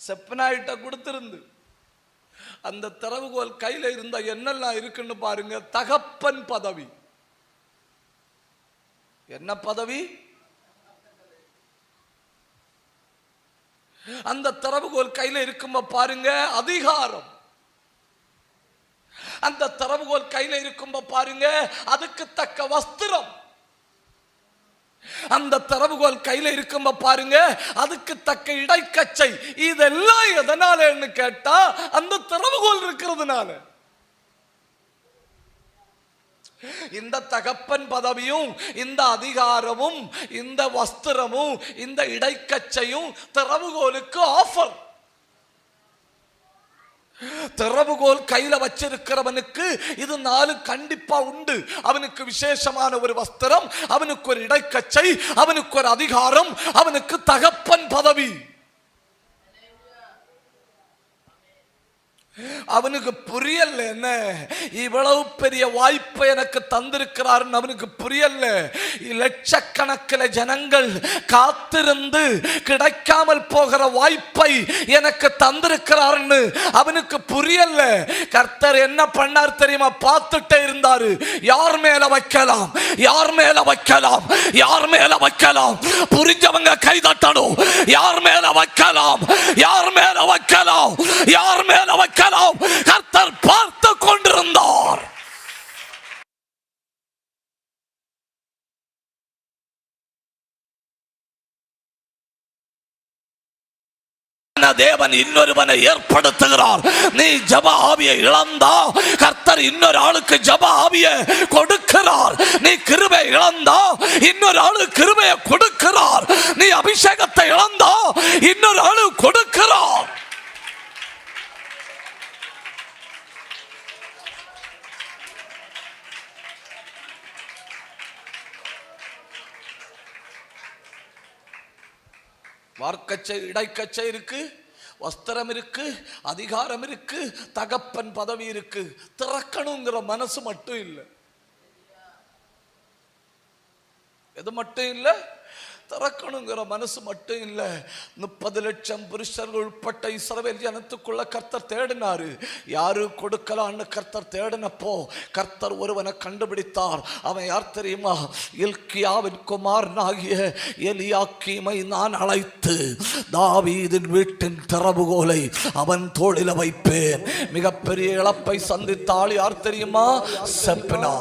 செப்பனாயிட்ட கொடுத்திருந்து அந்த திறவுகோல் கையில இருந்த என்னெல்லாம் இருக்குன்னு பாருங்க. தகப்பன் பதவி. என்ன பதவி? அந்த திறவுகோல் கையில இருக்கும் பாருங்க அதிகாரம். அந்த திறவுகோல் கையில இருக்கும் பாருங்க அதுக்கு தக்க வஸ்திரம். அந்த திறவுகோல் கையில இருக்கும் பாருங்க அதுக்கு தக்க இடைக்கச்சை. இதெல்லாம் எதனாலன்னு கேட்டா அந்த திறவுகோல் இருக்கிறதுனால. இந்த தகப்பன் பதவியும் இந்த அதிகாரமும் இந்த வஸ்திரமும் இந்த இடைக்கச்சையும் திறவுகோலுக்கு ஆஃபர். திறவுகோல் கையில வச்சிருக்கிறவனுக்கு இது 4 கண்டிப்பா உண்டு. அவனுக்கு விசேஷமான ஒரு வஸ்திரம், அவனுக்கு ஒரு இடைக்கச்சை, அவனுக்கு ஒரு அதிகாரம், அவனுக்கு தகப்பன் பதவி. அவனுக்கு புரியல என்ன இவ்வளவு பெரிய வாய்ப்பை எனக்கு தந்திருக்கிறார். அவனுக்கு புரியல லட்சக்கணக்கில் ஜனங்கள் காத்திருந்து கிடைக்காமல் போகிற வாய்ப்பை எனக்கு தந்திருக்கிறார்னு அவனுக்கு புரியல. கர்த்தர் என்ன பண்ணார் தெரியுமா? பார்த்துட்டே இருந்தாரு. யார் மேல வைக்கலாம், யார் மேல வைக்கலாம், யார் மேல வைக்கலாம். புரிஞ்சவங்க கை தட்டணும். யார் மேல வைக்கலாம், யார் மேல வைக்கலாம், யார் மேல வைக்கலாம். கர்த்தர் பார்த்து கொண்டிருந்தார். தேவன் இன்னொருவனை ஏற்படுத்துகிறார். நீ ஜப ஆவியை இழந்தா கர்த்தர் இன்னொரு ஆளுக்கு ஜப ஆவியை கொடுக்கிறார். நீ கிருபை இழந்தா இன்னொரு ஆளு கிருபையை கொடுக்கிறார். நீ அபிஷேகத்தை இழந்தா இன்னொரு ஆளு கொடுக்கிறார். வார்க்கச்சை இடைக்கச்சை இருக்கு, வஸ்திரம் இருக்கு, அதிகாரம் இருக்கு, தகப்பன் பதவி இருக்கு. திறக்கணுங்கிற மனசு மட்டும் இல்லை. எது மட்டும் இல்லை? திறக்கணுங்கிற மனசு மட்டும் இல்லை. 30 லட்சம் புருஷர்கள் உட்பட்ட இஸ்ரவேல் ஜனத்துக்குள்ள கர்த்தர் தேடினாரு. யாரு கொடுக்கலான்னு கர்த்தர் தேடினப்போ கர்த்தர் ஒருவனை கண்டுபிடித்தார். அவன் யார் தெரியுமா? இல்கியாவின் குமாரனாகிய எலியாக்கீமை நான் அழைத்து தாவீதின் வீட்டின் திறவுகோலை அவன் தோளில வைப்பேன். மிகப்பெரிய இழப்பை சந்தித்த ஆள் யார் தெரியுமா? செப்னா.